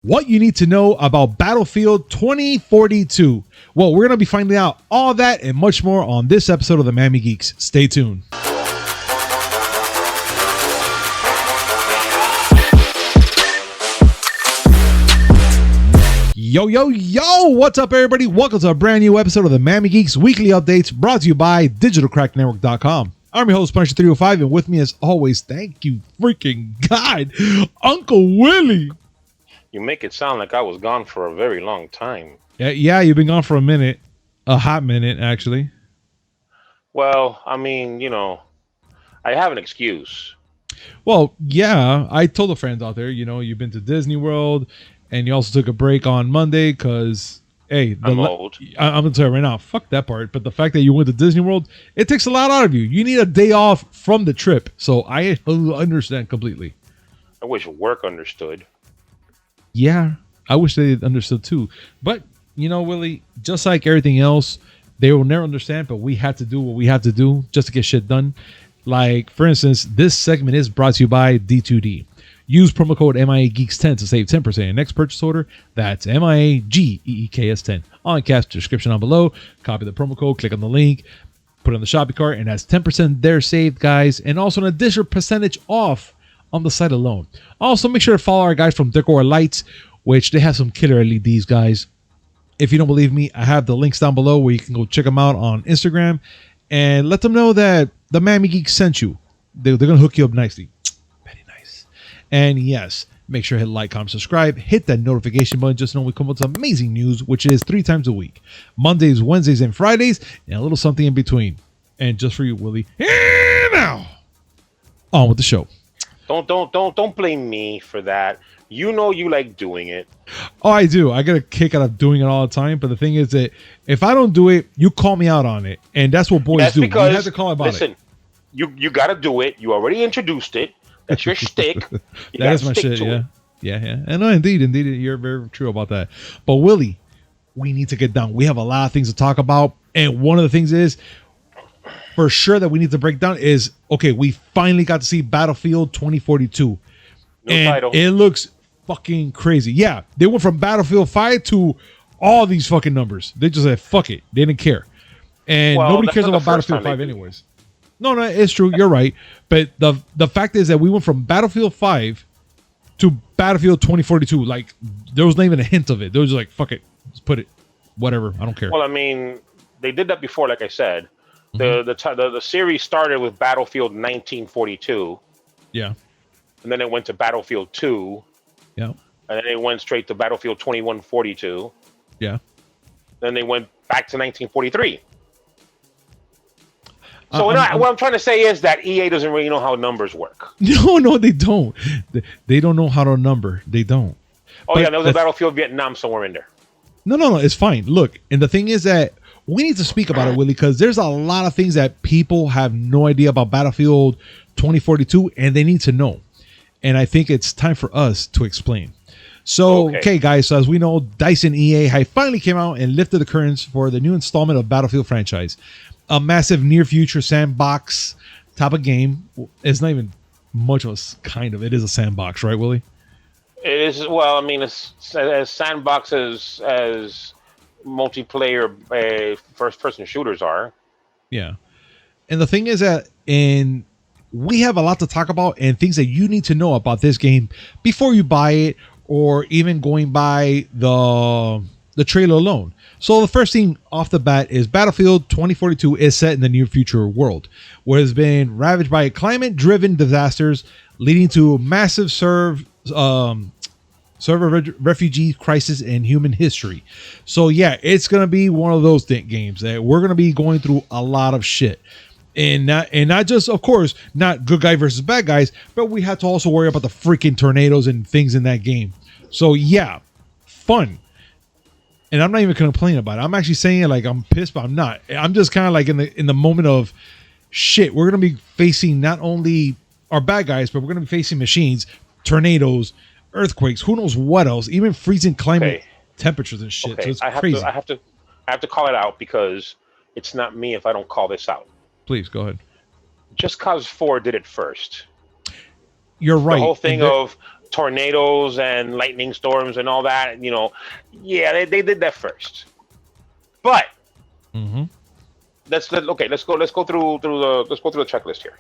What you need to know about Battlefield 2042. Well, we're going to be finding out all that and much more on this episode of the Miami Geeks. Stay tuned. Yo, yo, yo, what's up, everybody? Welcome to a brand new episode of the Miami Geeks Weekly Updates, brought to you by digitalcracknetwork.com. I'm your host, Punisher305, and with me as always, thank you freaking God, Uncle Willie. You make it sound like I was gone for a very long time. Yeah, you've been gone for a minute. A hot minute, actually. Well, I mean, I have an excuse. Well, yeah, I told the friends out there, you've been to Disney World, and you also took a break on Monday because, hey, I'm old. I'm going to tell you right now, fuck that part. But the fact that you went to Disney World, it takes a lot out of you. You need a day off from the trip. So I understand completely. I wish work understood. Yeah, I wish they understood too. But, Willie, just like everything else, they will never understand, but we had to do what we had to do just to get shit done. Like, for instance, this segment is brought to you by D2D. Use promo code MIAGeeks10 to save 10% on your next purchase order. That's MIAGEEKS10. On cast description down below. Copy the promo code, click on the link, put it on the shopping cart, and that's 10% there saved, guys. And also an additional percentage off on the site alone. Also, make sure to follow our guys from Decora Lights, which they have some killer LEDs, guys. If you don't believe me, I have the links down below where you can go check them out on Instagram and let them know that the Miami Geeks sent you. They're going to hook you up nicely. Very nice. And yes, make sure to hit like, comment, subscribe, hit that notification button just so we come up with amazing news, which is 3 times a week. Mondays, Wednesdays, and Fridays, and a little something in between. And just for you, Willie. And now, on with the show. Don't blame me for that. You know you like doing it. Oh, I do. I get a kick out of doing it all the time. But the thing is that if I don't do it, you call me out on it. And that's what boys do. Because, you have to call about listen, it. You got to do it. You already introduced it. That's your shtick. That is my shit, yeah. Yeah. And indeed, you're very true about that. But Willie, we need to get down. We have a lot of things to talk about. And one of the things is, for sure that we need to break down is, okay, we finally got to see Battlefield 2042. And title. It looks fucking crazy. Yeah, they went from Battlefield 5 to all these fucking numbers. They just said, fuck it. They didn't care. And nobody cares about Battlefield 5 anyways. No, it's true. You're right. But the fact is that we went from Battlefield 5 to Battlefield 2042. Like, there was not even a hint of it. They were just like, fuck it. Let's put it. Whatever. I don't care. Well, I mean, they did that before, like I said. The series started with Battlefield 1942. Yeah. And then it went to Battlefield 2. Yeah. And then they went straight to Battlefield 2142. Yeah. Then they went back to 1943. So what I'm trying to say is that EA doesn't really know how numbers work. No, they don't. They don't know how to number. They don't. Oh, but yeah, there was a Battlefield Vietnam somewhere in there. No, it's fine. Look, and the thing is that we need to speak about it, Willie, because there's a lot of things that people have no idea about Battlefield 2042, and they need to know. And I think it's time for us to explain. So, okay, guys, so as we know, DICE and EA have finally came out and lifted the curtains for the new installment of Battlefield franchise. A massive near-future sandbox type of game. It's not even much of a kind of. It is a sandbox, right, Willie? It is. Well, I mean, it's as sandbox as multiplayer first-person shooters are. Yeah. And the thing is that we have a lot to talk about and things that you need to know about this game before you buy it or even going by the trailer alone. So the first thing off the bat is Battlefield 2042 is set in the near future world, where it's been ravaged by climate-driven disasters leading to massive server refugee crisis in human history. So yeah, it's going to be one of those games that we're going to be going through a lot of shit. And not just, of course, not good guy versus bad guys, but we have to also worry about the freaking tornadoes and things in that game. So yeah, fun. And I'm not even complaining about it. I'm actually saying it like I'm pissed, but I'm not. I'm just kind of like in the moment of shit. We're going to be facing not only our bad guys, but we're going to be facing machines, tornadoes, earthquakes, who knows what else, even freezing climate temperatures and shit. Okay. So it's crazy. I have to call it out because it's not me if I don't call this out. Please go ahead. Just Cause 4 did it first. You're right. The whole thing of tornadoes and lightning storms and all that. Yeah, they did that first. But let's go through the checklist here.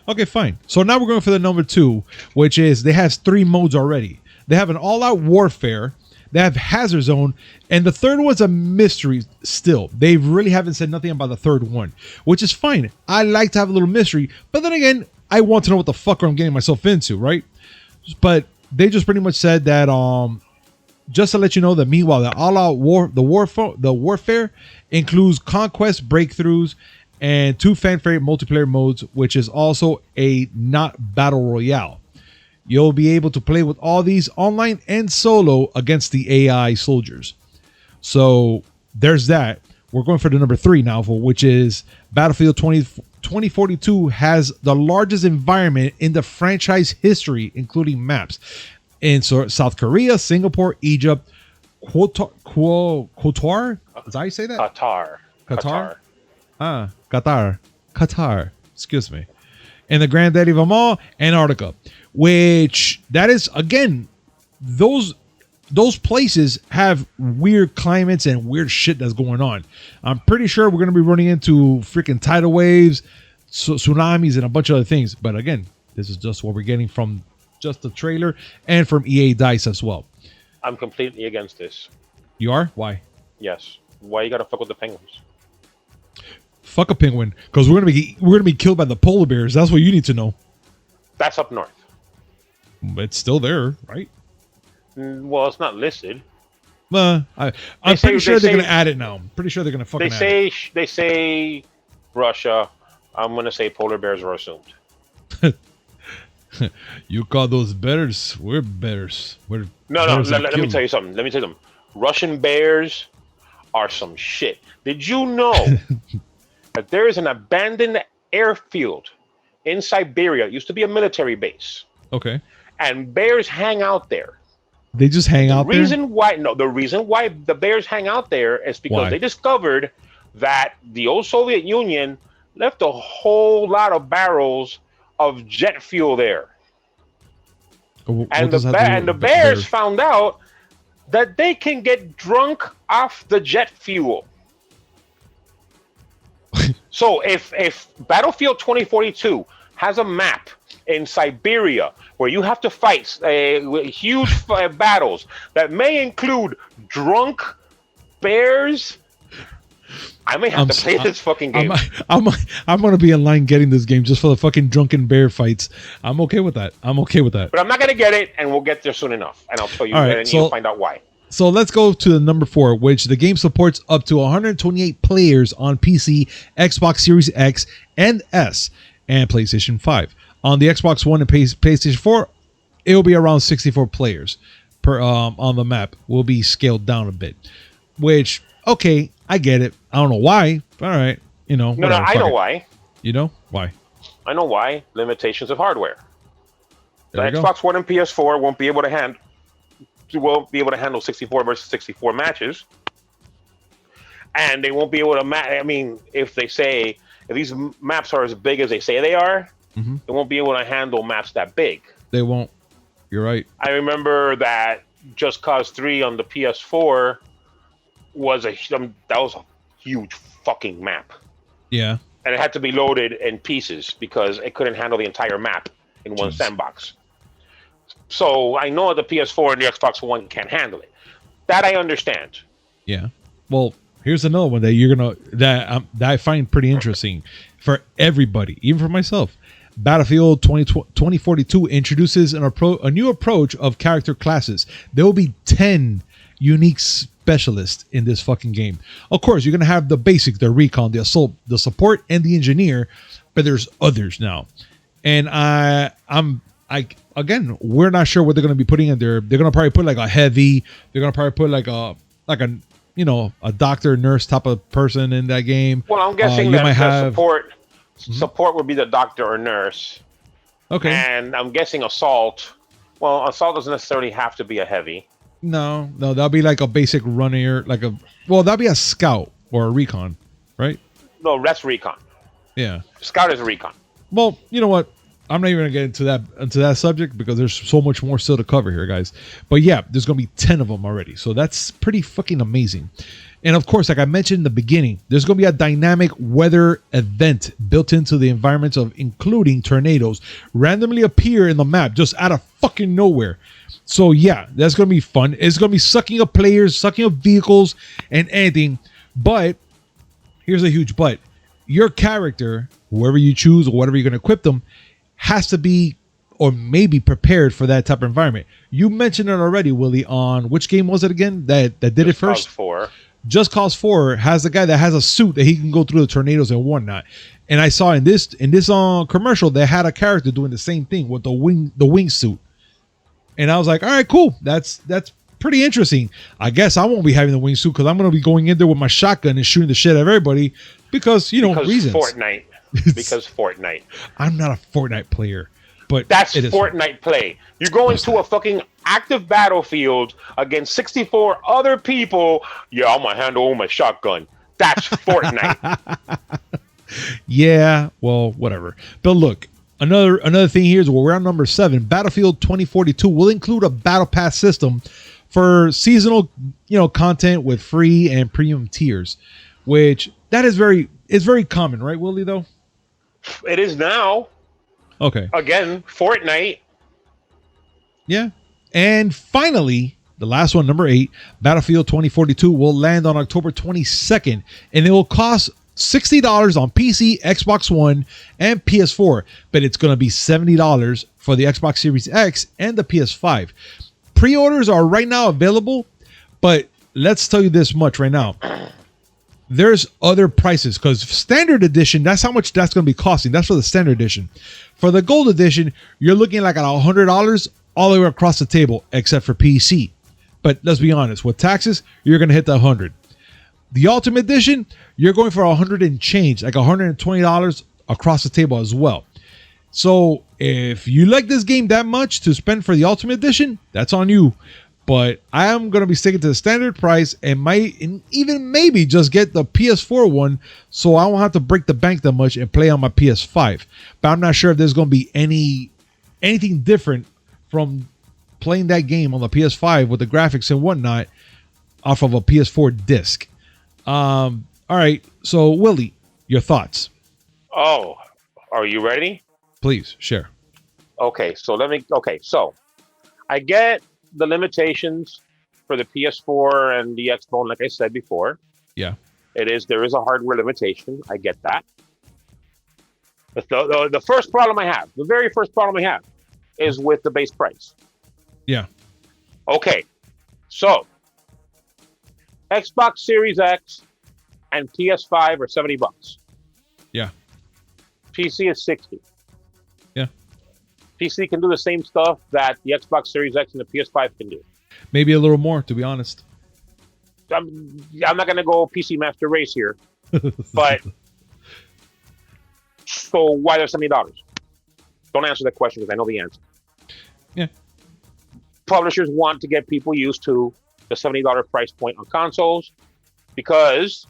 Okay, fine. So now we're going for the number 2, which is they has 3 modes already. They have an all-out warfare. They have Hazard Zone, and the third one's a mystery still. They really haven't said nothing about the third one, which is fine. I like to have a little mystery, but then again, I want to know what the fuck I'm getting myself into, right? But they just pretty much said that just to let you know that meanwhile the all-out warfare includes conquest breakthroughs and 2 fan favorite multiplayer modes, which is also a not battle royale. You'll be able to play with all these online and solo against the AI soldiers. So there's that. We're going for the number 3 now, which is Battlefield 2042 has the largest environment in the franchise history, including maps in South Korea, Singapore, Egypt, Qatar. Is that how you say that? Qatar. Excuse me. And the granddaddy of them all, Antarctica. Which that is, again, those places have weird climates and weird shit that's going on. I'm pretty sure we're going to be running into freaking tidal waves, tsunamis, and a bunch of other things. But again, this is just what we're getting from just the trailer and from EA DICE as well. I'm completely against this. You are? Why? Yes. Why you gotta fuck with the penguins? Fuck a penguin, because we're gonna be killed by the polar bears. That's what you need to know. That's up north. It's still there, right? Well, it's not listed. I'm pretty sure they're going to add it now. I'm pretty sure they're going to fucking add it. They say Russia. I'm going to say polar bears are assumed. You call those bears? We're bears. No. Let me tell you something. Russian bears are some shit. Did you know that there is an abandoned airfield in Siberia? It used to be a military base. Okay. And bears hang out there. They just hang out there? The reason why the bears hang out there is because they discovered that the old Soviet Union left a whole lot of barrels of jet fuel there. And the bears found out that they can get drunk off the jet fuel. So if Battlefield 2042 has a map in Siberia where you have to fight huge battles that may include drunk bears, I may have to play this fucking game. I'm going to be in line getting this game just for the fucking drunken bear fights. I'm okay with that. But I'm not going to get it, and we'll get there soon enough. And I'll tell you, and you'll find out why. So let's go to the number 4, which the game supports up to 128 players on PC, Xbox Series X and S, and PlayStation 5. On the Xbox One and PlayStation 4, it will be around 64 players per on the map. Will be scaled down a bit, which, okay, I get it. I don't know why. All right, I know why. You know why? I know why. Limitations of hardware. The Xbox One and PS4 won't be able to handle 64 versus 64 matches, and they won't be able to if these maps are as big as they say they are, they won't be able to handle maps that big. They won't. You're right. I remember that Just Cause 3 on the PS4 was a huge fucking map. Yeah. And it had to be loaded in pieces because it couldn't handle the entire map in one sandbox. So I know the PS4 and the Xbox One can't handle it. That I understand. Yeah. Well, here's another one that I find pretty interesting for everybody, even for myself. Battlefield 2042 introduces a new approach of character classes. There will be 10 unique specialists in this fucking game. Of course, you're going to have the basics, the recon, the assault, the support, and the engineer, but there's others now. And again, we're not sure what they're going to be putting in there. They're going to probably put like a heavy, they're going to probably put like a doctor, nurse type of person in that game. Well, I'm guessing that support would be the doctor or nurse. Okay. And I'm guessing assault. Well, assault doesn't necessarily have to be a heavy. No, that'll be like a basic runner, that'll be a scout or a recon, right? No, that's recon. Yeah. Scout is recon. Well, you know what? I'm not even gonna get into that subject because there's so much more still to cover here, guys. But yeah, there's gonna be 10 of them already, so that's pretty fucking amazing. And of course, like I mentioned in the beginning, there's gonna be a dynamic weather event built into the environments of including tornadoes randomly appear in the map just out of fucking nowhere. So yeah, that's gonna be fun. It's gonna be sucking up players, sucking up vehicles, and anything. But here's a huge but: your character, whoever you choose or whatever you're gonna equip them, has to be or maybe prepared for that type of environment. You mentioned it already, Willie, on which game was it again that did it first? Just Cause 4. Just Cause 4 has a guy that has a suit that he can go through the tornadoes and whatnot. And I saw in this commercial they had a character doing the same thing with the wingsuit. And I was like, all right, cool. That's pretty interesting. I guess I won't be having the wingsuit because I'm going to be going in there with my shotgun and shooting the shit out of everybody because reasons. Fortnite. Because Fortnite. I'm not a Fortnite player, but that's Fortnite play. You go into a fucking active battlefield against 64 other people. Yeah, I'm gonna handle my shotgun. That's Fortnite. Yeah, well, whatever. But look, another thing here is we're on number 7. Battlefield 2042 will include a battle pass system for seasonal, content with free and premium tiers, which that is very common, right, Willie? Though it is now. Okay. Again, Fortnite. Yeah. And finally, the last one, number 8, Battlefield 2042 will land on October 22nd, and it will cost $60 on PC, Xbox One, and PS4, but it's going to be $70 for the Xbox Series X and the PS5. Pre-orders are right now available, but let's tell you this much right now. There's other prices because standard edition, that's how much that's going to be costing. That's for the standard edition. For the gold edition, you're looking like at $100 all the way across the table, except for PC. But let's be honest, with taxes, you're going to hit the 100. The ultimate edition, you're going for 100 and change, like $120 across the table as well. So if you like this game that much to spend for the ultimate edition, that's on you. But I am going to be sticking to the standard price and might even maybe just get the PS4 one so I won't have to break the bank that much and play on my PS5. But I'm not sure if there's going to be anything different from playing that game on the PS5 with the graphics and whatnot off of a PS4 disc. All right. So, Willie, your thoughts? Oh, are you ready? Please share. Okay. So I get the limitations for the PS4 and the Xbox, like I said before. Yeah. There is a hardware limitation. I get that. But the first problem I have, the very first problem I have is with the base price. Yeah. Okay. So Xbox Series X and PS5 are $70. Yeah. PC is 60. Yeah. PC can do the same stuff that the Xbox Series X and the PS5 can do. Maybe a little more, to be honest. I'm not going to go PC Master Race here, but so why there's $70? Don't answer that question because I know the answer. Yeah. Publishers want to get people used to the $70 price point on consoles because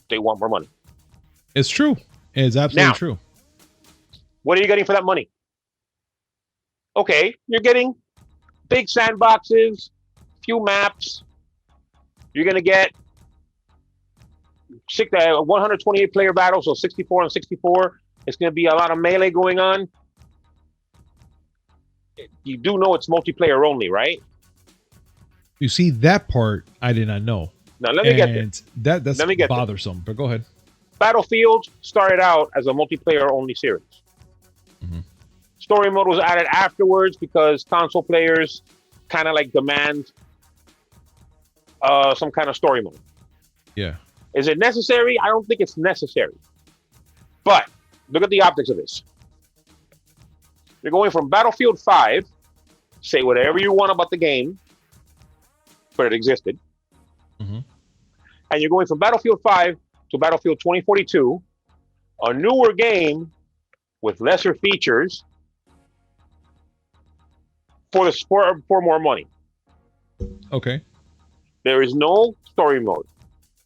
they want more money. It's true. It's absolutely true. What are you getting for that money? Okay, you're getting big sandboxes, few maps. You're going to get 128 player battles, so 64 on 64. It's going to be a lot of melee going on. You do know it's multiplayer only, right? You see, that part I did not know. Now, let me get there. That's bothersome, but go ahead. Battlefield started out as a multiplayer only series. Mm-hmm. Story mode was added afterwards because console players kind of like demand some kind of story mode. Yeah. Is it necessary? I don't think it's necessary. But look at the optics of this. You're going from Battlefield 5, say whatever you want about the game, but it existed. Mm-hmm. And you're going from Battlefield 5 to Battlefield 2042, a newer game with lesser features for more money. Okay. There is no story mode.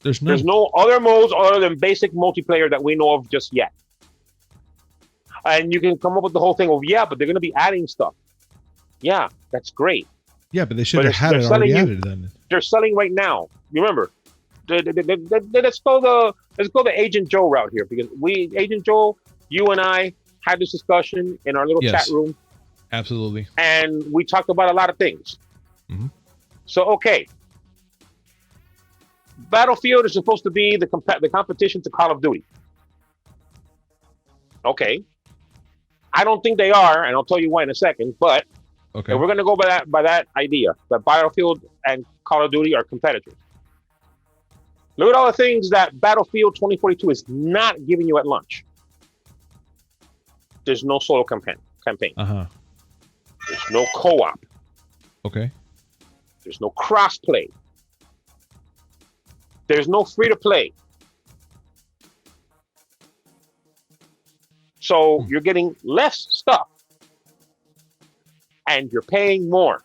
There's no other modes other than basic multiplayer that we know of just yet. And you can come up with the whole thing of, yeah, but they're going to be adding stuff. Yeah, that's great. Yeah, but they should have had it already added then. They're selling right now. Remember, let's go the Agent Joe route here, because Agent Joe, you and I had this discussion in our little chat room. Absolutely. And we talked about a lot of things. Mm-hmm. So, okay. Battlefield is supposed to be the competition to Call of Duty. Okay. I don't think they are, and I'll tell you why in a second, but okay, we're going to go by that idea, that Battlefield and Call of Duty are competitors. Look at all the things that Battlefield 2042 is not giving you at launch. There's no solo campaign. Uh-huh. There's no co-op. Okay. There's no cross-play. There's no free-to-play. So you're getting less stuff, and you're paying more.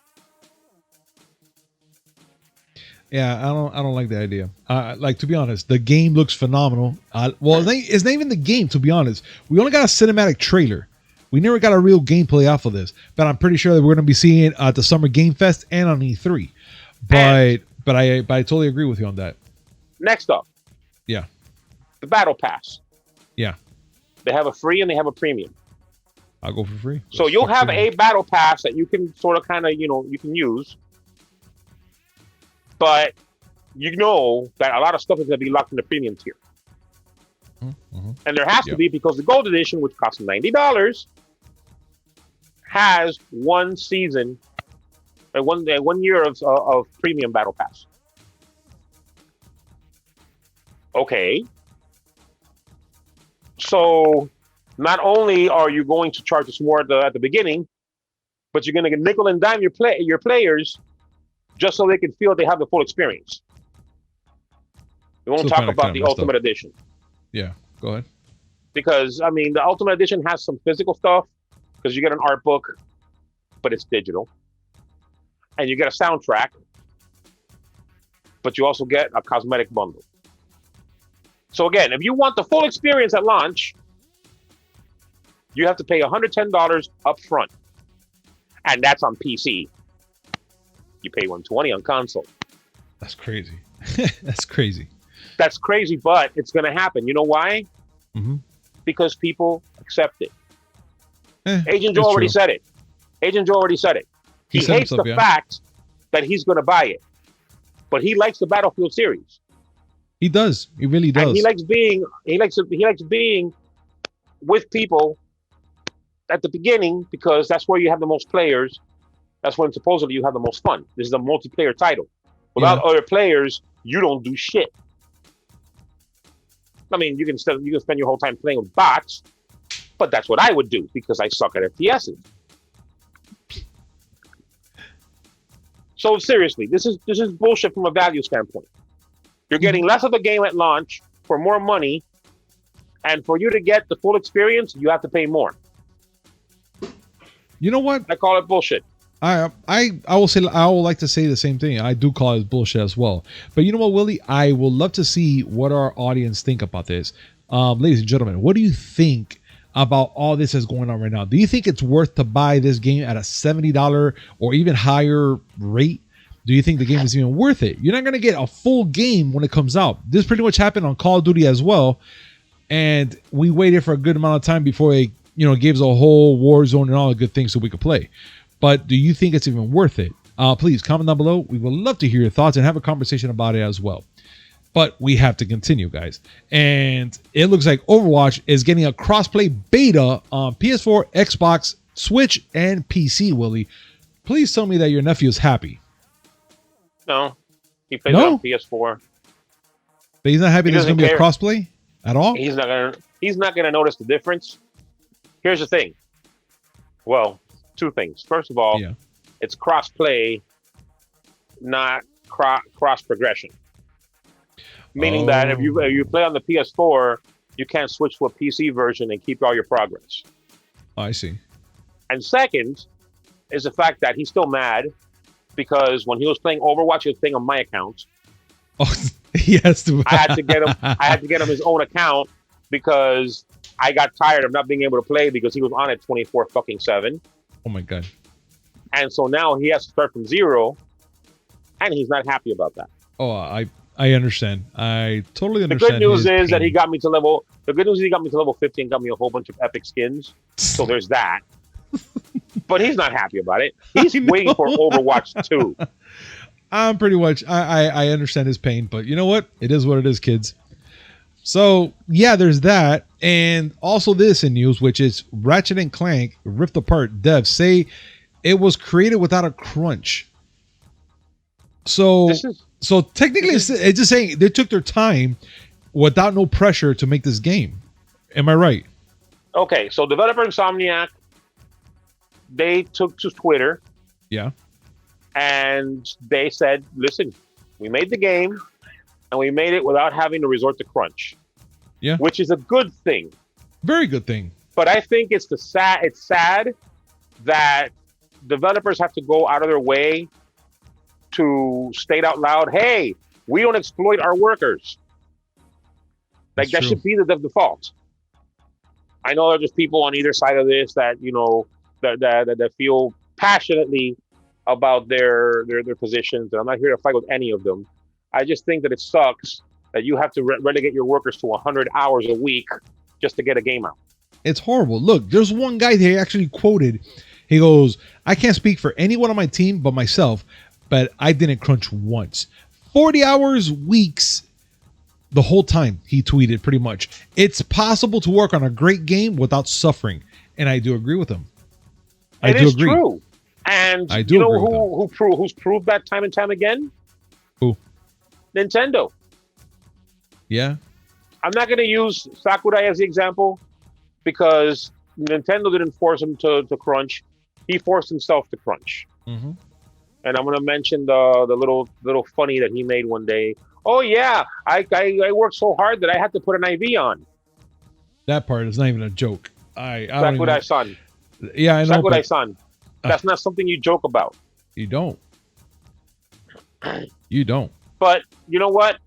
Yeah, I don't like the idea. Like, to be honest, the game looks phenomenal. Well, it's not even the game, to be honest. We only got a cinematic trailer. We never got a real gameplay off of this, but I'm pretty sure that we're going to be seeing it at the Summer Game Fest and on E3. But I totally agree with you on that. Next up, yeah, the Battle Pass. Yeah, they have a free and they have a premium. I'll go for free. So you'll have a Battle Pass that you can sort of kind of, you can use. But you know that a lot of stuff is going to be locked in the premium tier. Mm-hmm. And there has to be, because the Gold Edition, which costs $90, has one season, one year of premium Battle Pass. Okay. So not only are you going to charge us more at the beginning, but you're going to nickel and dime your players just so they can feel they have the full experience. We won't talk about the Ultimate Edition. Yeah, go ahead. Because, I mean, the Ultimate Edition has some physical stuff, because you get an art book, but it's digital. And you get a soundtrack, but you also get a cosmetic bundle. So again, if you want the full experience at launch, you have to pay $110 up front. And that's on PC. You pay $120 on console. That's crazy. That's crazy. That's crazy, but it's going to happen. You know why? Mm-hmm. Because people accept it. Agent Joe already said it. Agent Joe already said it. He hates the fact that he's going to buy it, but he likes the Battlefield series. He does. He really does. And he likes being with people at the beginning, because that's where you have the most players. That's when supposedly you have the most fun. This is a multiplayer title. Without other players, you don't do shit. I mean, you can spend your whole time playing with bots, but that's what I would do, because I suck at FPSs. So seriously, this is bullshit from a value standpoint. You're getting less of a game at launch for more money, and for you to get the full experience, you have to pay more. You know what? I call it bullshit. I will like to say the same thing. I do call it bullshit as well. But you know what, Willie? I will love to see what our audience think about this. Ladies and gentlemen, what do you think about all this that's going on right now? Do you think it's worth to buy this game at a $70 or even higher rate? Do you think the game is even worth it? You're not going to get a full game when it comes out. This pretty much happened on Call of Duty as well. And we waited for a good amount of time before it, gave us a whole war zone and all the good things so we could play. But do you think it's even worth it? Please comment down below. We would love to hear your thoughts and have a conversation about it as well. But we have to continue, guys. And it looks like Overwatch is getting a crossplay beta on PS4, Xbox, Switch, and PC, Willie. Please tell me that your nephew is happy. No. He plays it on PS4. But he's not happy there's going to be a crossplay at all? He's not gonna notice the difference. Here's the thing. Well, two things. First of all, it's cross-play, not cross-progression. Meaning that if you play on the PS4, you can't switch to a PC version and keep all your progress. Oh, I see. And second is the fact that he's still mad because when he was playing Overwatch, he was playing on my account. Oh, yes. I had to get him his own account because I got tired of not being able to play because he was on it 24 fucking 7. Oh my god. And so now he has to start from zero, and he's not happy about that. Oh, I understand. I totally The understand. good news is pain. that he got me to level. The good news is he got me to level 15, got me a whole bunch of epic skins. So there's that. But he's not happy about it. He's waiting for Overwatch 2. I'm pretty much. I understand his pain, but you know what? It is what it is, kids. So yeah, there's that, and also this in news, which is Ratchet and Clank Rift Apart devs say it was created without a crunch. So technically, it's just saying they took their time without no pressure to make this game. Am I right? Okay, so developer Insomniac, they took to Twitter. Yeah. And they said, listen, we made the game and we made it without having to resort to crunch. Yeah. Which is a good thing. Very good thing. But I think it's sad that developers have to go out of their way to state out loud, hey, we don't exploit our workers. Like that should be the default. I know there's people on either side of this that, you know, that feel passionately about their positions, and I'm not here to fight with any of them. I just think that it sucks that you have to relegate your workers to 100 hours a week just to get a game out. It's horrible. Look, there's one guy they actually quoted. He goes, I can't speak for anyone on my team but myself, but I didn't crunch once. 40 hours weeks the whole time, he tweeted pretty much. It's possible to work on a great game without suffering. And I do agree with him. It is true. And you know who's proved that time and time again? Who? Nintendo. Yeah. I'm not going to use Sakurai as the example because Nintendo didn't force him to crunch. He forced himself to crunch. Mm-hmm. And I'm going to mention the little funny that he made one day. Oh yeah, I worked so hard that I had to put an IV on. That part is not even a joke. Sakurai-san. Yeah, I know. Sakurai-san. That's not something you joke about. You don't. You don't. But you know what?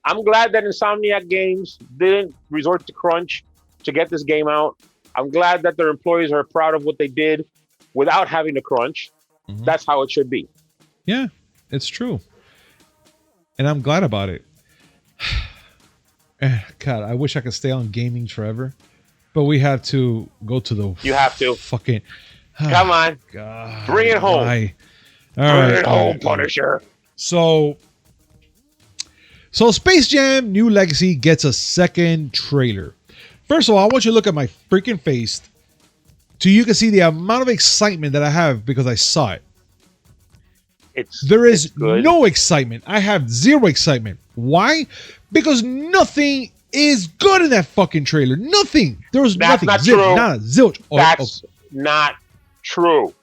I'm glad that Insomniac Games didn't resort to crunch to get this game out. I'm glad that their employees are proud of what they did without having to crunch. Mm-hmm. That's how it should be. Yeah, it's true. And I'm glad about it. God, I wish I could stay on gaming forever. But we have to go to the... You have to. Fucking... Come on. God. Bring it home. Bring it home, Punisher. So Space Jam New Legacy gets a second trailer. First of all, I want you to look at my freaking face so you can see the amount of excitement that I have because I saw it. There is no excitement. I have zero excitement. Why? Because nothing is good in that fucking trailer. Nothing. There was nothing. That's not true. Not a zilch. That's not true.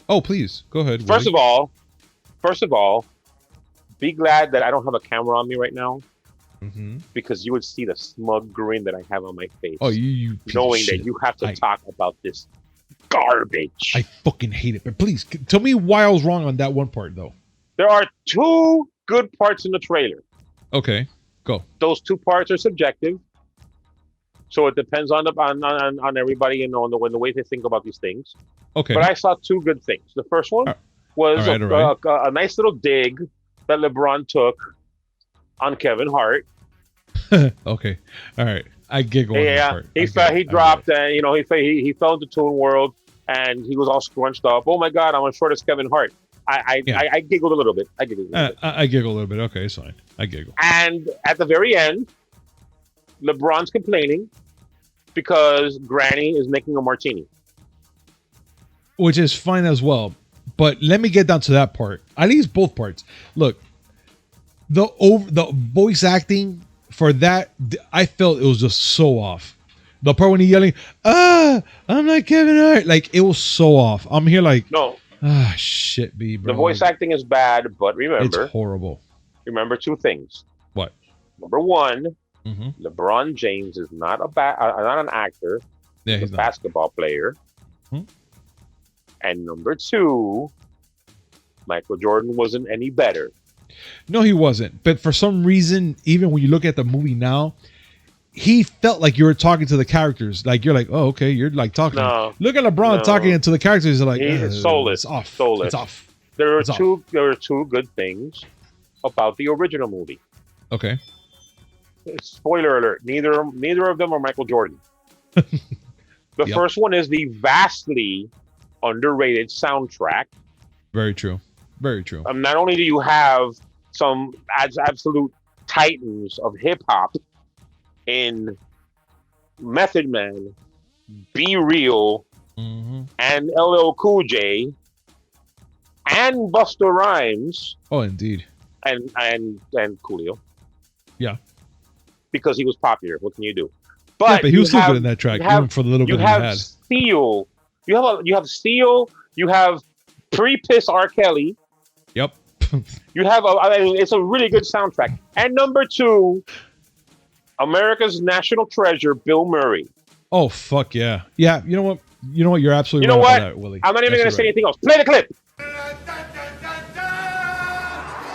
Oh, please go ahead. First of all, be glad that I don't have a camera on me right now, because you would see the smug grin that I have on my face. Oh, you knowing that you have to talk about this garbage. I fucking hate it. But please tell me why I was wrong on that one part, though. There are two good parts in the trailer. Okay, go. Those two parts are subjective, so it depends on everybody, you know, on the way they think about these things. Okay. But I saw two good things. The first one was a nice little dig that LeBron took on Kevin Hart. Okay, all right. I giggle. Yeah, he dropped, and you know, he fell into Toon World, and he was all scrunched up. Oh my God, I'm as short as Kevin Hart. I giggled a little bit. I giggled a little bit. Okay, it's fine. I giggle. And at the very end, LeBron's complaining because Granny is making a martini, which is fine as well. But let me get down to that part. At least both parts. Look, the voice acting for that, I felt it was just so off. The part when he's yelling, I'm not Kevin Hart. Like, it was so off. I'm here like, no. Shit, B, bro. The voice acting is bad, but remember. It's horrible. Remember two things. What? Number one, LeBron James is not not an actor. Yeah, he's a basketball player. And number two, Michael Jordan wasn't any better. No, he wasn't. But for some reason, even when you look at the movie now, he felt like you were talking to the characters. Like you're like, oh, okay, you're like talking. No, Look at LeBron talking to the characters. Like, he's soulless. It's off. Soulless. It's off. There are two good things about the original movie. Okay. Spoiler alert: neither of them are Michael Jordan. The first one is the vastly underrated soundtrack. Very true. Very true. Not only do you have some absolute titans of hip hop in Method Man, Be Real, and LL Cool J, and Busta Rhymes. Oh, indeed. And Coolio. Yeah. Because he was popular. What can you do? But he was still good in that track, even for the little bit he had. Steel. You have Steel. You have pre-piss R. Kelly. Yep. You have it's a really good soundtrack. And number 2, America's national treasure, Bill Murray. Oh fuck yeah. Yeah, you know what? You're absolutely right about that, Willie. I'm not even gonna say anything else. Play the clip.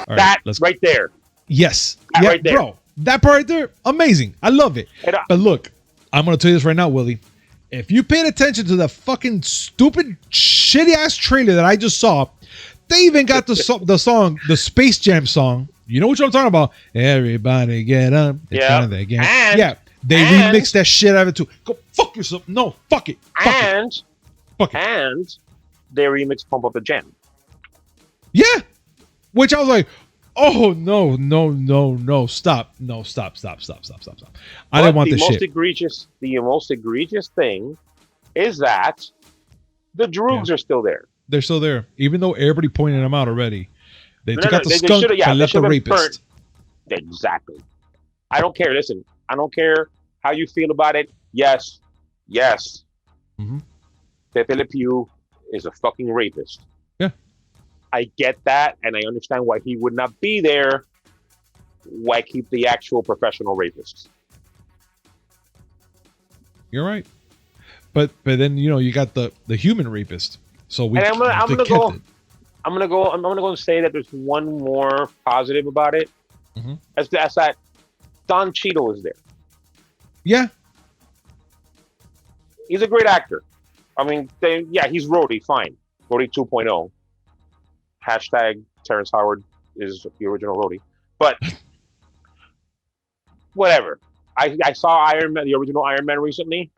All right, right there. Yes. That right there. Bro. That part right there, amazing. I love it. But look, I'm going to tell you this right now, Willie. If you paid attention to the fucking stupid, shitty-ass trailer that I just saw, they even got the song, the Space Jam song. You know what I'm talking about? Everybody get up. Yeah. They remixed that shit out of it too. Go fuck yourself. No, fuck it. And they remixed Pump Up the Jam. Yeah. Which I was like, oh no! Stop! No, stop! I didn't want this shit. The most egregious thing is that the Droogs are still there. They're still there, even though everybody pointed them out already. They took out the skunk and left the rapist. Exactly. I don't care. Listen, I don't care how you feel about it. Yes. Pepe Le Pew is a fucking rapist. Yeah. I get that, and I understand why he would not be there. Why keep the actual professional rapists? You're right, but then you got the human rapist. So I'm gonna go and say that there's one more positive about it. That's that Don Cheadle is there. Yeah, he's a great actor. I mean, he's Rhodey, fine, Rhodey 2.0. Hashtag Terrence Howard is the original Rhodey. But whatever. I saw Iron Man, the original Iron Man recently.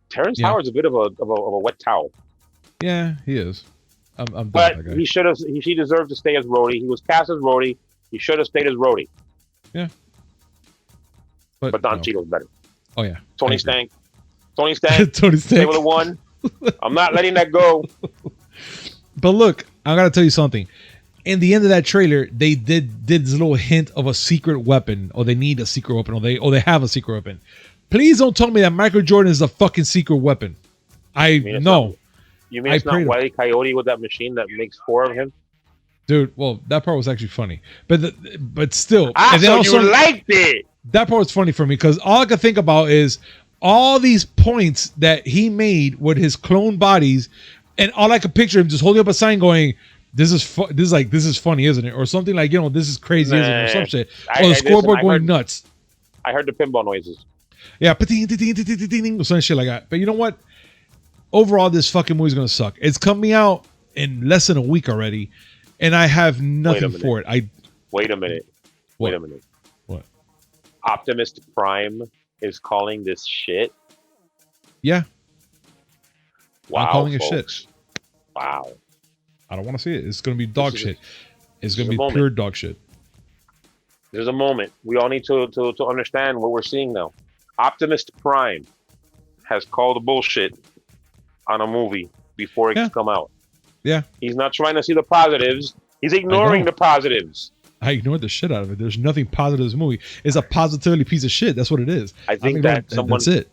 Terrence Howard's a bit of a wet towel. Yeah, he is. I'm but he deserved to stay as Rhodey. He was cast as Rhodey. He should have stayed as Rhodey. Yeah. But Don Cheadle's better. Oh yeah. Tony Stank. Table of one. I'm not letting that go. But look, I gotta tell you something. In the end of that trailer, they did this little hint of a secret weapon, or they need a secret weapon, or they have a secret weapon. Please don't tell me that Michael Jordan is a fucking secret weapon. No. You mean it's not Wile E. Coyote with that machine that makes 4 of him? Dude, well, that part was actually funny. But still. So you liked it! That part was funny for me, because all I could think about is all these points that he made with his clone bodies, and all I could picture him just holding up a sign going, this is funny, isn't it? Or something like, this is crazy, isn't it? Or some shit. Or the scoreboard going nuts. I heard the pinball noises. Yeah, or some shit like that. But you know what? Overall, this fucking movie's gonna suck. It's coming out in less than a week already, and I have nothing for it. Wait a minute. What? Wait a minute. What? Optimus Prime is calling this shit? Yeah. Wow, I'm calling folks. it shit. Wow. I don't want to see it. It's going to be dog shit. It's going to be pure dog shit. There's a moment. We all need to understand what we're seeing now. Optimus Prime has called bullshit on a movie before it's come out. Yeah. He's not trying to see the positives. He's ignoring the positives. I ignored the shit out of it. There's nothing positive in this movie. It's a positively piece of shit. That's what it is. I think that's it.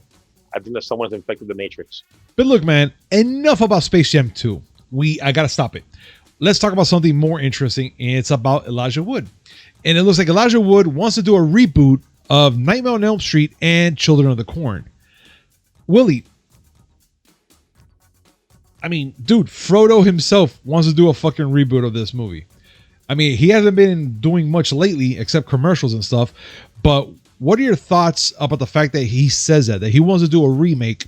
I think that someone's infected the Matrix. But look, man, enough about Space Jam 2. I got to stop it. Let's talk about something more interesting, and it's about Elijah Wood. And it looks like Elijah Wood wants to do a reboot of Nightmare on Elm Street and Children of the Corn. Willie, I mean, dude, Frodo himself wants to do a fucking reboot of this movie. I mean, he hasn't been doing much lately except commercials and stuff, but what are your thoughts about the fact that he says that he wants to do a remake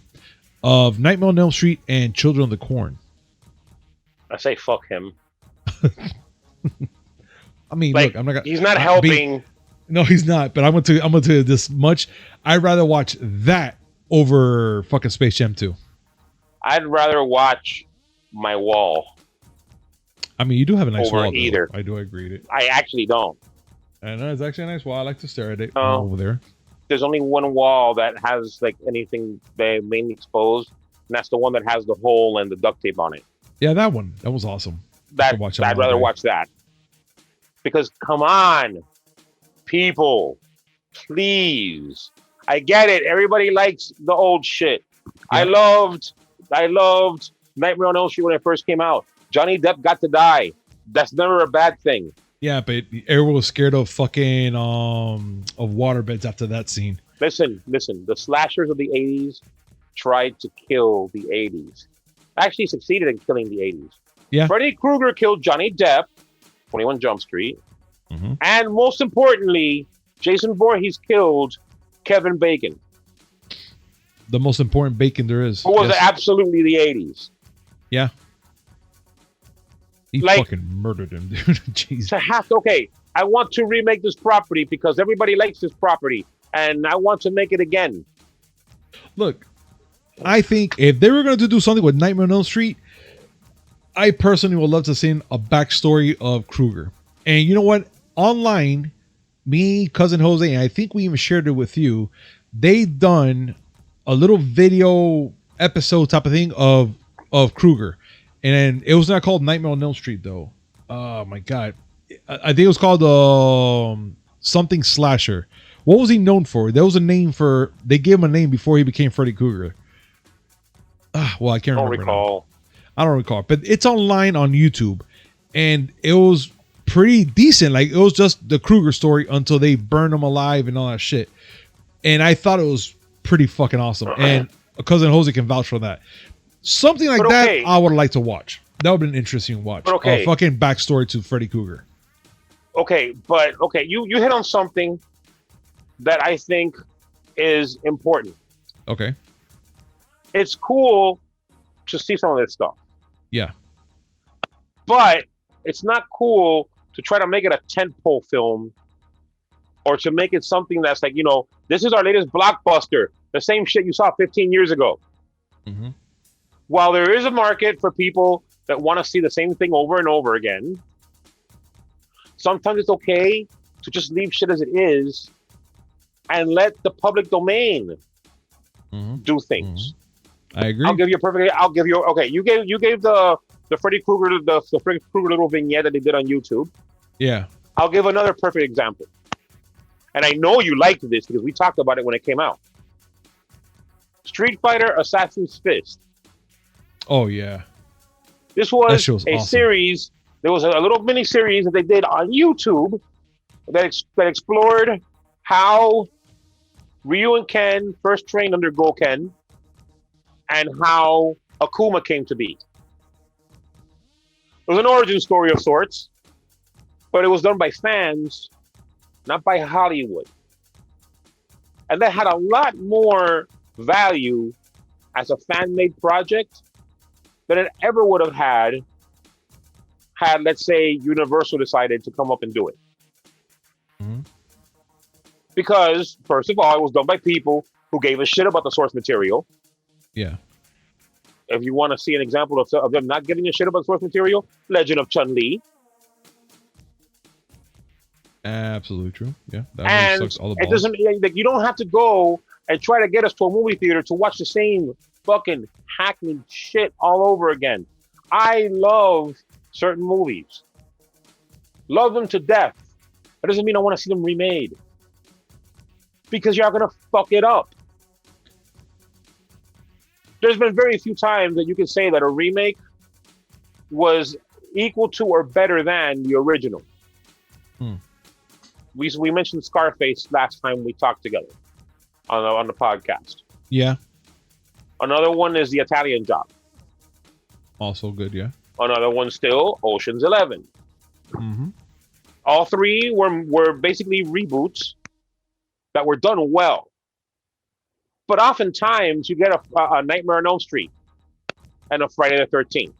of Nightmare on Elm Street and Children of the Corn? I say fuck him. I mean, like, look, I'm not gonna, he's not helping. No, he's not. But I'm gonna tell you this much: I'd rather watch that over fucking Space Jam 2. I'd rather watch my wall. I mean, you do have a nice over wall. Either. I do agree with it. I actually don't. I know it's actually a nice wall. I like to stare at it over there. There's only one wall that has like anything they mainly exposed, and that's the one that has the hole and the duct tape on it. Yeah, that one. That was awesome. I'd rather watch that. Because come on, people, please. I get it. Everybody likes the old shit. Yeah. I loved Nightmare on Elm Street when it first came out. Johnny Depp got to die. That's never a bad thing. Yeah, but everyone was scared of fucking of waterbeds after that scene. Listen. The slashers of the 80s tried to kill the 80s. Actually succeeded in killing the 80s. Yeah. Freddy Krueger killed Johnny Depp, 21 Jump Street. Mm-hmm. And most importantly, Jason Voorhees killed Kevin Bacon. The most important bacon there is. Who was absolutely the 80s. Yeah. He fucking murdered him, dude. Jeez. I want to remake this property because everybody likes this property, and I want to make it again. Look, I think if they were going to do something with Nightmare on Elm Street, I personally would love to see a backstory of Krueger. And you know what? Online, me, Cousin Jose, and I think we even shared it with you, they done a little video episode type of thing of Krueger. And it was not called Nightmare on Elm Street, though. Oh, my God. I think it was called something Slasher. What was he known for? There was a name for... They gave him a name before he became Freddy Krueger. Well, I can't remember. I don't recall. But it's online on YouTube. And it was pretty decent. Like, it was just the Krueger story until they burned him alive and all that shit. And I thought it was pretty fucking awesome. And Cousin Jose can vouch for that. Something like that, I would like to watch. That would be an interesting watch. A fucking backstory to Freddy Krueger. You hit on something that I think is important. Okay. It's cool to see some of this stuff. Yeah. But it's not cool to try to make it a tentpole film or to make it something that's like, this is our latest blockbuster. The same shit you saw 15 years ago. Mm-hmm. While there is a market for people that want to see the same thing over and over again, sometimes it's okay to just leave shit as it is and let the public domain do things. I agree. You gave the Freddy Krueger the Freddy Krueger little vignette that they did on YouTube. Yeah. I'll give another perfect example. And I know you liked this because we talked about it when it came out. Street Fighter Assassin's Fist. Oh, yeah. This was a awesome. series. There was a little mini series that they did on YouTube that explored how Ryu and Ken first trained under Goken and how Akuma came to be. It was an origin story of sorts, but it was done by fans, not by Hollywood. And that had a lot more value as a fan-made project than it ever would have had, let's say, Universal decided to come up and do it. Mm-hmm. Because, first of all, it was done by people who gave a shit about the source material. Yeah. If you want to see an example of them not giving a shit about the source material, Legend of Chun-Li. Absolutely true. Yeah. That sucks all the balls. It doesn't, like, you don't have to go and try to get us to a movie theater to watch the same fucking hackneyed shit all over again. I love certain movies. Love them to death. That doesn't mean I want to see them remade. Because you're going to fuck it up. There's been very few times that you can say that a remake was equal to or better than the original. We mentioned Scarface last time we talked together on the podcast. Yeah. Another one is The Italian Job. Also good, yeah. Another one still, Ocean's 11. Mm-hmm. All three were basically reboots that were done well. But oftentimes you get a Nightmare on Elm Street and a Friday the 13th.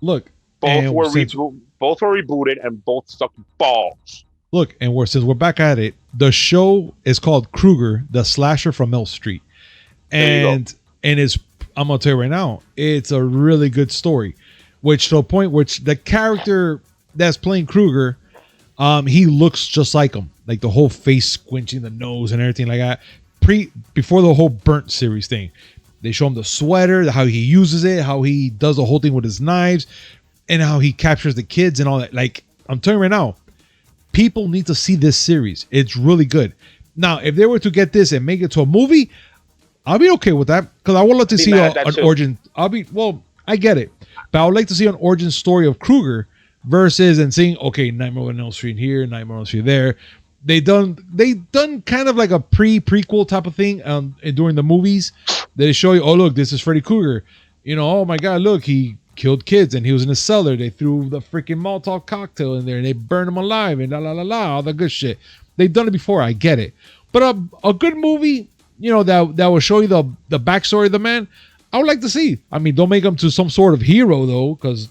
Look, both were rebooted and both sucked balls. Look, and since we're back at it, the show is called Krueger, the slasher from Elm Street, and it's, I'm gonna tell you right now, it's a really good story, which to a point which the character that's playing Krueger, he looks just like him, like the whole face squinching, the nose and everything like that. Before the whole Burnt series thing, they show him the sweater, how he uses it, how he does the whole thing with his knives, and how he captures the kids and all that. Like, I'm telling you right now, people need to see this series. It's really good. Now, if they were to get this and make it to a movie, I'll be okay with that, because I would love to see an origin. I get it, but I would like to see an origin story of Krueger versus and seeing, okay, Nightmare on Elm Street here, Nightmare on Elm Street there. They done kind of like a prequel type of thing during the movies. They show you, oh look, this is Freddy Krueger. You know, oh my god, look, he killed kids and he was in a cellar. They threw the freaking Molotov cocktail in there and they burned him alive and all the good shit. They've done it before. I get it, but a good movie, you know, that will show you the backstory of the man, I would like to see. I mean, don't make him to some sort of hero though, because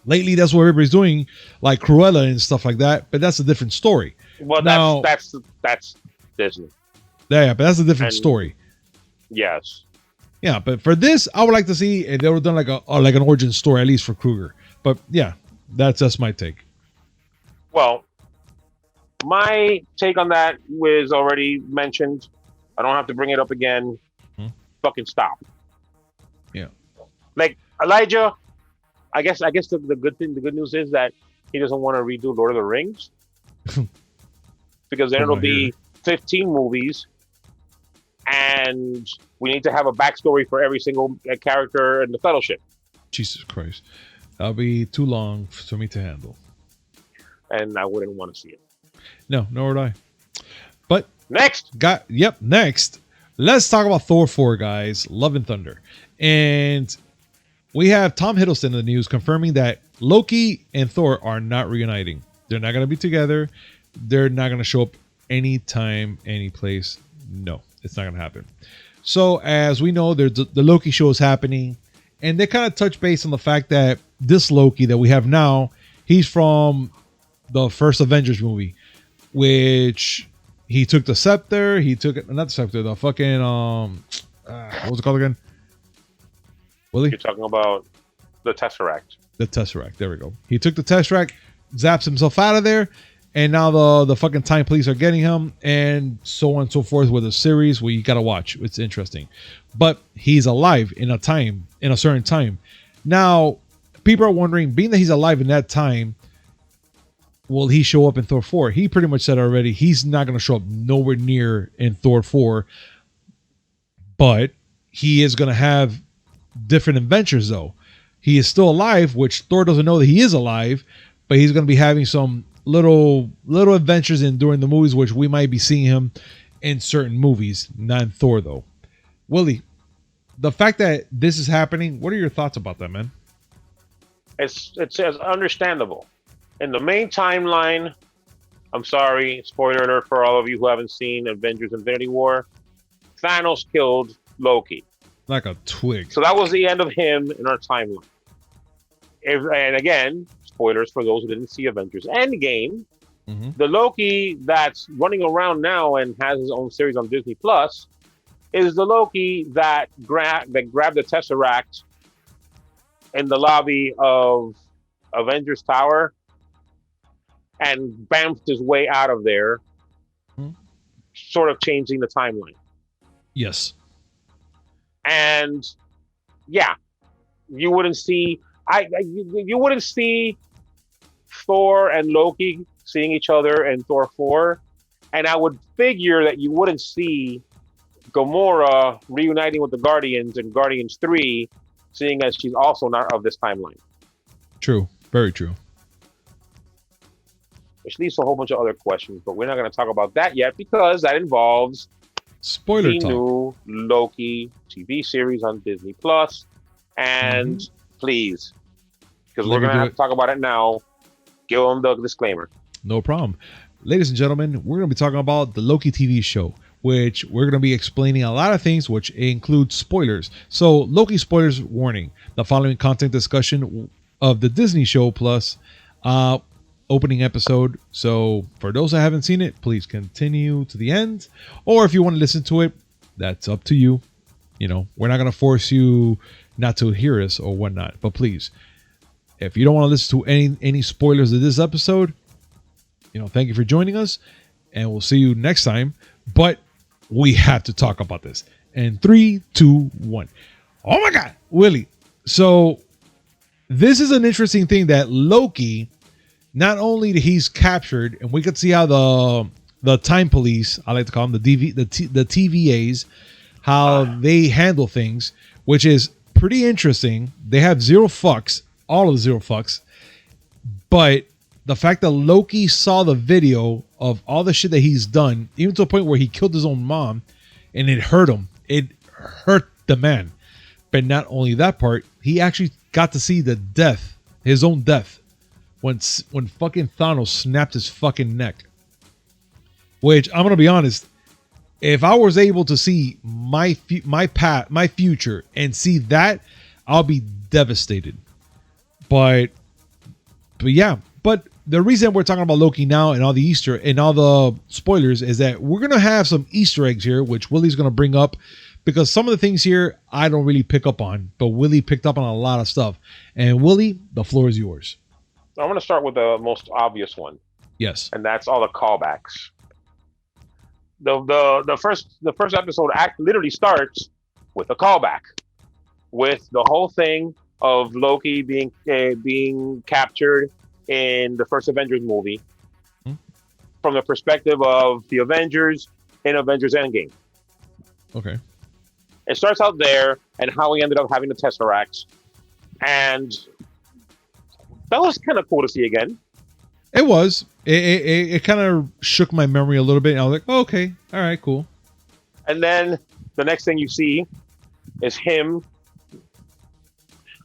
lately that's what everybody's doing, like Cruella and stuff like that. But that's a different story. Well, now, that's Disney. Yeah, but that's a different story. Yes. Yeah, but for this, I would like to see if they were done like an origin story, at least for Krueger. But yeah, that's my take. Well, my take on that was already mentioned. I don't have to bring it up again. Fucking stop. Yeah. Like Elijah, I guess the good news is that he doesn't want to redo Lord of the Rings. Because then it'll be 15 movies, and we need to have a backstory for every single character in the Fellowship. Jesus Christ. That'll be too long for me to handle. And I wouldn't want to see it. No, nor would I. But next. Next. Let's talk about Thor 4, guys. Love and Thunder. And we have Tom Hiddleston in the news confirming that Loki and Thor are not reuniting. They're not going to be together. They're not going to show up anytime, any place. No, it's not going to happen. So as we know, the Loki show is happening, and they kind of touch base on the fact that this Loki that we have now, he's from the first Avengers movie, which he took the scepter. He took it, not the scepter, the fucking what was it called again? Willie? You're talking about the Tesseract. The Tesseract. There we go. He took the Tesseract, zaps himself out of there. And now the fucking time police are getting him, and so on and so forth with a series where you gotta watch. It's interesting. But he's alive in a certain time. Now, people are wondering, being that he's alive in that time, will he show up in Thor 4? He pretty much said already he's not gonna show up nowhere near in Thor 4. But he is gonna have different adventures though. He is still alive, which Thor doesn't know that he is alive, but he's gonna be having some little adventures during the movies, which we might be seeing him in certain movies, not in Thor though. Willie, the fact that this is happening, what are your thoughts about that, man? It's understandable. In the main timeline, I'm sorry, spoiler alert for all of you who haven't seen Avengers Infinity War, Thanos killed Loki. Like a twig. So that was the end of him in our timeline. And again, spoilers for those who didn't see Avengers Endgame. Mm-hmm. The Loki that's running around now and has his own series on Disney Plus is the Loki that grabbed the Tesseract in the lobby of Avengers Tower and bamfed his way out of there, sort of changing the timeline. Yes. And yeah, you wouldn't see Thor and Loki seeing each other in Thor 4, and I would figure that you wouldn't see Gamora reuniting with the Guardians in Guardians 3, seeing as she's also not of this timeline. True. Very true. Which leads to a whole bunch of other questions, but we're not going to talk about that yet because that involves spoiler talk. New Loki TV series on Disney Plus, and please, because we're going to have to talk about it now, give them the disclaimer. No problem. ladies and gentlemen, we're going to be talking about the Loki TV show, which we're going to be explaining a lot of things, which include spoilers. So, Loki spoilers warning. The following content discussion of the Disney show plus opening episode. So, for those that haven't seen it, please continue to the end. Or if you want to listen to it, that's up to you. You know, we're not going to force you not to hear us or whatnot. But please, if you don't want to listen to any spoilers of this episode, you know, thank you for joining us, and we'll see you next time. But we have to talk about this. And 3, 2, 1. Oh my God, Willie. So this is an interesting thing that Loki, not only he's captured, and we could see how the time police, I like to call them the TVAs, how they handle things, which is pretty interesting. They have zero fucks, all of zero fucks, but the fact that Loki saw the video of all the shit that he's done, even to a point where he killed his own mom, and it hurt him. It hurt the man. But not only that part, he actually got to see the death, his own death, when fucking Thanos snapped his fucking neck. Which, I'm gonna be honest, if I was able to see my future and see that, I'll be devastated. But yeah. But the reason we're talking about Loki now and all the Easter and all the spoilers is that we're going to have some Easter eggs here, which Willie's going to bring up, because some of the things here I don't really pick up on, but Willie picked up on a lot of stuff. And Willie, the floor is yours. I'm going to start with the most obvious one. Yes. And that's all the callbacks. The first episode literally starts with a callback, with the whole thing of Loki being captured in the first Avengers movie, from the perspective of the Avengers in Avengers Endgame. Okay. It starts out there and how he ended up having the Tesseracts, and that was kind of cool to see again. It was. It kind of shook my memory a little bit, and I was like, oh, okay, all right, cool. And then the next thing you see is him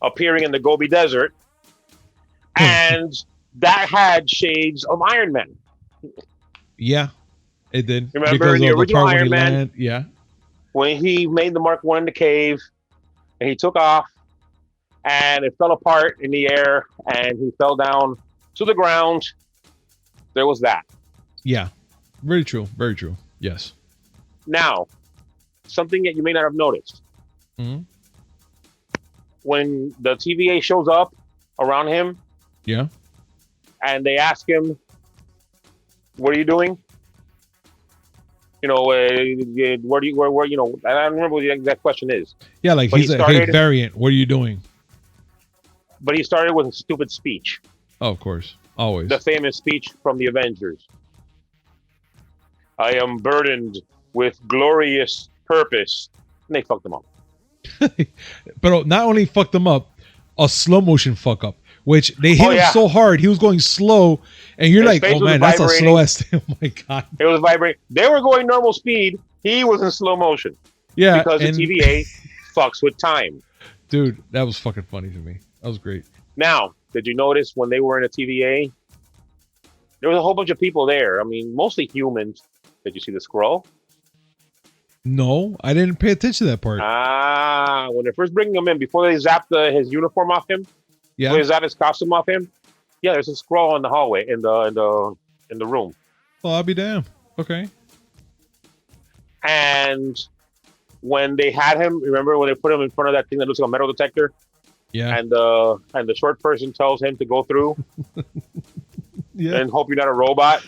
appearing in the Gobi Desert, and that had shades of Iron Man. Yeah, it did. Remember in the original Iron Man? Yeah. When he made the Mark 1 in the cave, and he took off, and it fell apart in the air, and he fell down to the ground. There was that. Yeah, very true. Very true. Yes. Now, something that you may not have noticed. Mm-hmm. When the TVA shows up around him, yeah, and they ask him, "What are you doing?" You know, where you know, I don't remember what the exact question is. Yeah, like he's a hey, variant. What are you doing? But he started with a stupid speech. Oh, of course. Always. The famous speech from the Avengers. I am burdened with glorious purpose. And they fucked him up. But not only fucked him up, a slow motion fuck up. Which they hit him so hard, he was going slow, and you're like, oh man, that's a slow ass thing. Oh my God. It was vibrating. They were going normal speed. He was in slow motion. Yeah. Because the TVA fucks with time. Dude, that was fucking funny to me. That was great. Now, did you notice when they were in a TVA, there was a whole bunch of people there. I mean, mostly humans. Did you see the scroll? No, I didn't pay attention to that part. When they're first bringing him in, before they zapped his uniform off him, yeah, before they zapped his costume off him, yeah, there's a scroll in the hallway in the room. Well, I'll be damned. Okay. And when they had him, remember when they put him in front of that thing that looks like a metal detector? Yeah. And the short person tells him to go through. Yeah. And hope you're not a robot.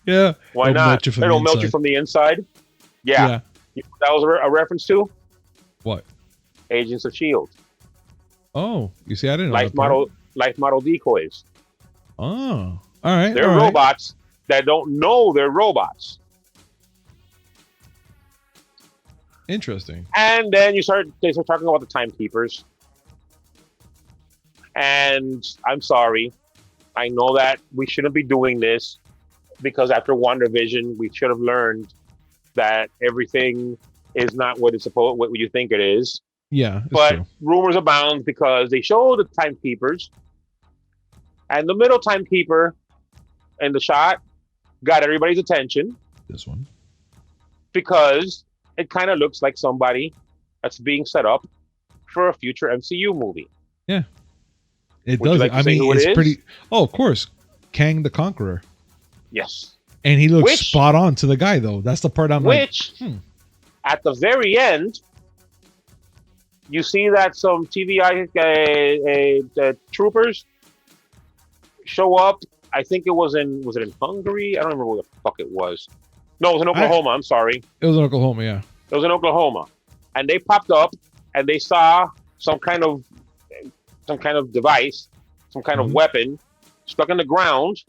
Yeah. Why not? It'll melt you from the inside. Yeah. That was a reference to? What? Agents of S.H.I.E.L.D. Oh, you see, I didn't know. Life model decoys. Oh, all right. They're robots that don't know they're robots. Interesting. And then they start talking about the timekeepers. And I'm sorry. I know that we shouldn't be doing this because after WandaVision, we should have learned that everything is not what you think it is. Yeah. But true. Rumors abound because they show the timekeepers, and the middle timekeeper in the shot got everybody's attention This one. because it kind of looks like somebody that's being set up for a future MCU movie. Yeah, it Would you does. like to I say mean, who it it's is? pretty. Oh, of course, Kang the Conqueror, Yes. and he looks Which, spot on to the guy though. That's the part I'm like, which at the very end, you see that some TVI troopers show up. I think it was in Hungary? I don't remember where the fuck it was. No, it was in Oklahoma. I'm sorry. It was in Oklahoma, yeah. It was in Oklahoma, and they popped up and they saw some kind of device, some kind of weapon stuck in the ground,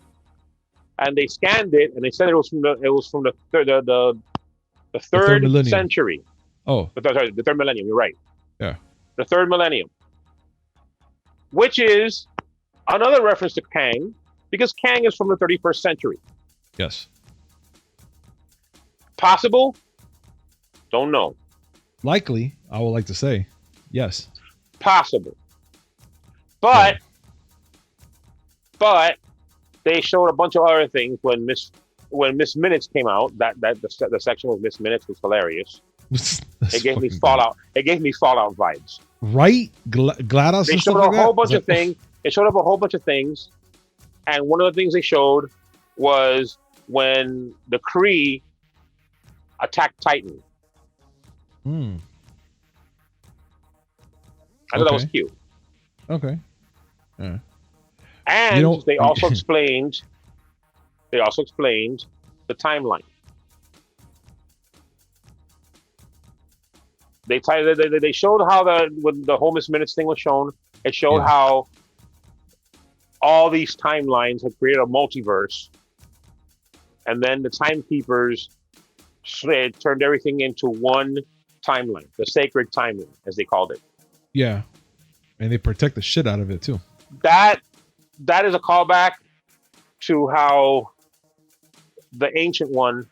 and they scanned it and they said it was from the third millennium. century. Oh, Sorry, the third millennium. You're right. Yeah. The third millennium, which is another reference to Kang, because Kang is from the 31st century. yes. Possible? Don't know. Likely, I would like to say, yes. Possible. But they showed a bunch of other things when Miss Minutes came out. That the section with Miss Minutes was hilarious. It gave me Fallout. It gave me Fallout vibes. Right? GLaDOS. They showed a whole bunch of things. It showed up a whole bunch of things, and one of the things they showed was when the Kree attacked Titan. I thought that was cute. Okay. Yeah. And they also explained. They also explained the timeline. They showed how when the whole Miss Minutes thing was shown. It showed how all these timelines had created a multiverse, and then the timekeepers turned everything into one timeline, the sacred timeline, as they called it. Yeah, and they protect the shit out of it too. That is a callback to how the Ancient One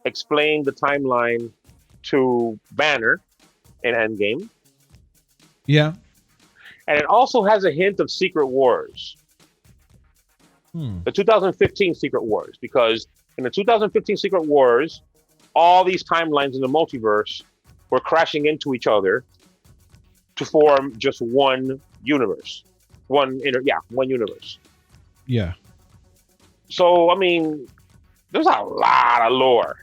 explained the timeline to Banner in Endgame. Yeah. And it also has a hint of Secret Wars. The 2015 Secret Wars, because in the 2015 Secret Wars, all these timelines in the multiverse were crashing into each other to form just one universe. One universe. Yeah. So, I mean, there's a lot of lore.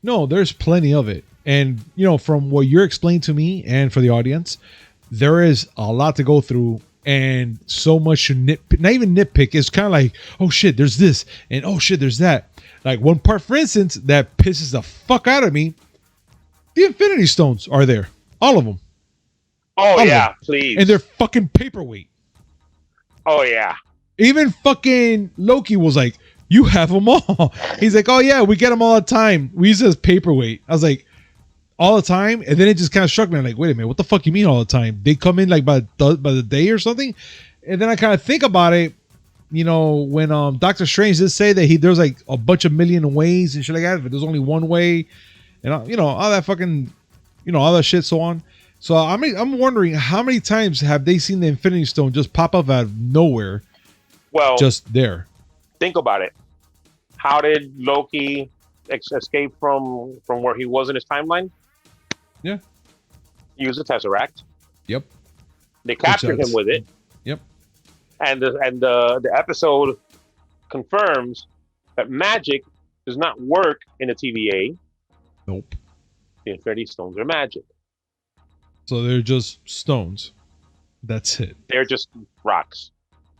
No, there's plenty of it. And, from what you're explaining to me and for the audience, there is a lot to go through and so much to nitpick. Not even nitpick. It's kind of like, oh shit, there's this. And oh shit, there's that. Like one part, for instance, that pisses the fuck out of me. The Infinity Stones are there. All of them. Oh, yeah, please. And they're fucking paperweight. Oh, yeah. Even fucking Loki was like, you have them all. He's like, oh yeah, we get them all the time. We use it as paperweight. I was like, all the time? And then it just kind of struck me. I'm like, wait a minute, what the fuck you mean all the time? They come in like by the day or something? And then I kind of think about it, when Doctor Strange did say that there's like a bunch of million ways and shit like that, but there's only one way, and all that fucking, all that shit, so on. So I'm wondering how many times have they seen the Infinity Stone just pop up out of nowhere? Well, just there. Think about it. How did Loki escape from where he was in his timeline? Yeah. Use the Tesseract. Yep. They captured him with it. Yep. And the episode confirms that magic does not work in a TVA. Nope. The Infinity Stones are magic. So they're just stones. That's it. They're just rocks.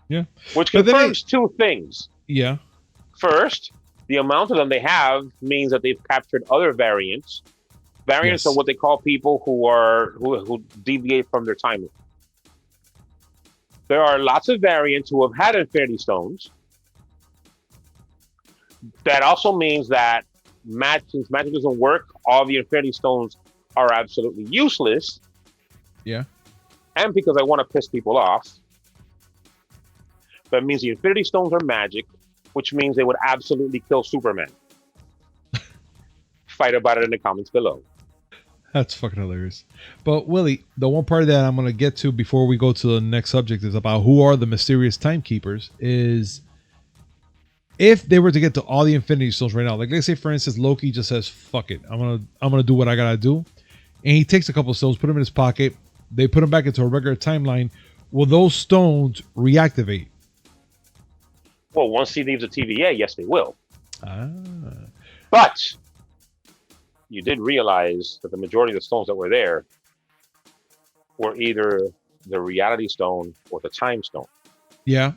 Yeah. Which confirms two things. Yeah. First, the amount of them they have means that they've captured other variants. Variants are what they call people who deviate from their timeline. There are lots of variants who have had Infinity Stones. That also means that since magic doesn't work, all the Infinity Stones are absolutely useless. Yeah. And because I want to piss people off, that means the Infinity Stones are magic, which means they would absolutely kill Superman. Fight about it in the comments below. That's fucking hilarious. But Willie, the one part that I'm going to get to before we go to the next subject is about who are the mysterious timekeepers. Is if they were to get to all the Infinity Stones right now, like let's say for instance Loki just says fuck it, I'm gonna do what I gotta do, and he takes a couple of stones, put them in his pocket, they put them back into a regular timeline, will those stones reactivate? Well, once he leaves the TVA, yes, they will. Ah. But you did realize that the majority of the stones that were there were either the Reality Stone or the Time Stone. Yeah,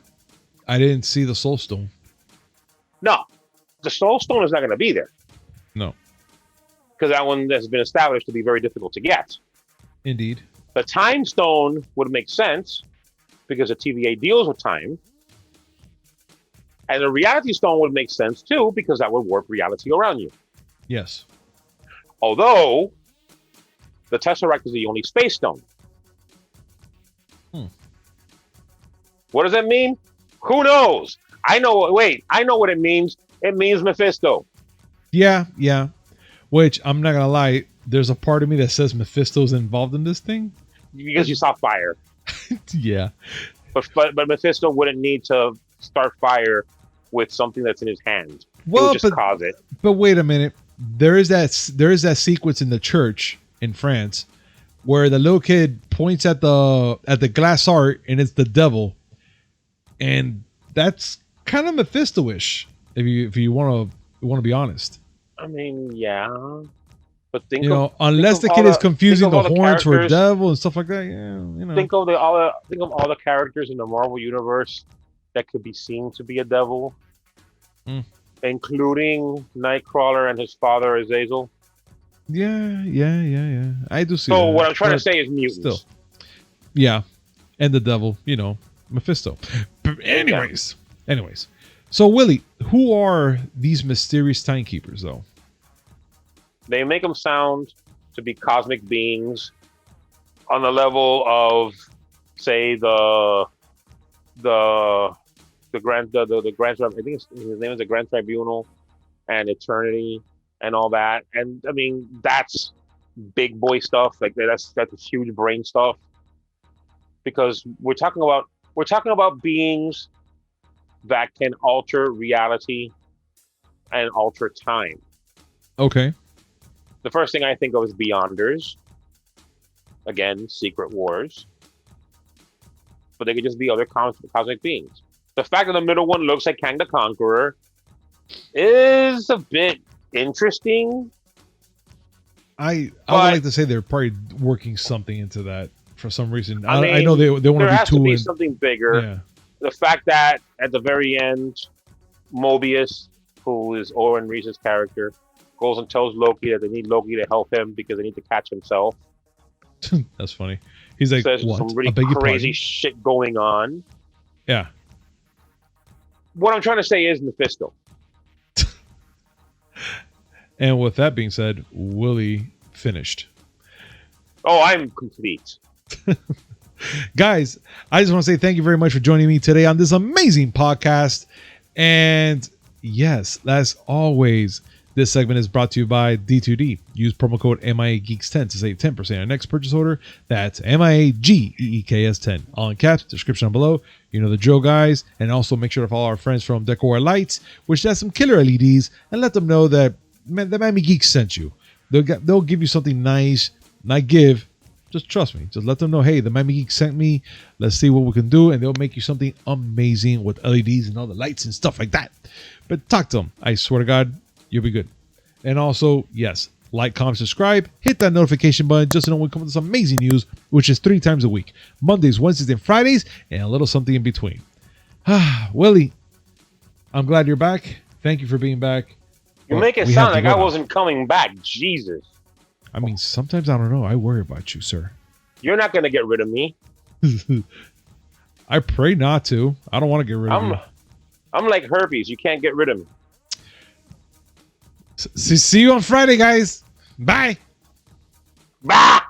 I didn't see the Soul Stone. No, the Soul Stone is not going to be there. No. Because that one has been established to be very difficult to get. Indeed. The Time Stone would make sense because the TVA deals with time. And the Reality Stone would make sense too because that would warp reality around you. Yes. Although, the Tesseract is the only space stone. What does that mean? Who knows? I know what it means. It means Mephisto. Yeah. Which, I'm not going to lie, there's a part of me that says Mephisto's involved in this thing. Because you saw fire. Yeah. But Mephisto wouldn't need to start fire with something that's in his hand. Well, he would just cause it. But wait a minute. There is that sequence in the church in France where the little kid points at the glass art and it's the devil. And that's kind of Mephisto-ish, if you want to be honest. I mean, yeah, but unless the kid is confusing the horns for a devil and stuff like that, yeah, Think of all the characters in the Marvel universe that could be seen to be a devil, including Nightcrawler and his father Azazel. Yeah. I do see. So what I'm trying to say is mutants. Still, yeah, and the devil, Mephisto. Anyways. So Willie, who are these mysterious timekeepers, though? They make them sound to be cosmic beings on the level of, say, the Grand. I think his name is the Grand Tribunal, and Eternity, and all that. And I mean, that's big boy stuff. Like that's huge brain stuff. Because we're talking about beings that can alter reality and alter time. Okay. The first thing I think of is Beyonders. Again, Secret Wars. But they could just be other cosmic beings. The fact that the middle one looks like Kang the Conqueror is a bit interesting. I would like to say they're probably working something into that for some reason. I know they want to be there has to be something bigger. Yeah. The fact that at the very end, Mobius, who is Owen Reese's character, goes and tells Loki that they need Loki to help him because they need to catch himself. That's funny. He's like, says what? Some really crazy shit going on. Yeah. What I'm trying to say is Mephisto. And with that being said, Willie finished. Oh, I'm complete. Guys, I just want to say thank you very much for joining me today on this amazing podcast. And yes, as always, this segment is brought to you by D2D. Use promo code MIA Geeks 10 to save 10% on your next purchase order. That's MIAGEEKS 10. All in caps, description below. You know the drill, guys. And also make sure to follow our friends from Decora Lights, which has some killer LEDs, and let them know that the Miami Geeks sent you. They'll give you something nice, not give. Just trust me. Just let them know, hey, the Miami Geeks sent me. Let's see what we can do. And they'll make you something amazing with LEDs and all the lights and stuff like that. But talk to them. I swear to God, you'll be good. And also, yes, like, comment, subscribe. Hit that notification button just to know when we come with this amazing news, which is 3 times a week. Mondays, Wednesdays, and Fridays, and a little something in between. Willie, I'm glad you're back. Thank you for being back. You make it sound like I wasn't coming back. Jesus. I mean, sometimes I don't know. I worry about you, sir. You're not going to get rid of me. I pray not to. I don't want to get rid of you. I'm like herpes. You can't get rid of me. See you on Friday, guys. Bye. Bye.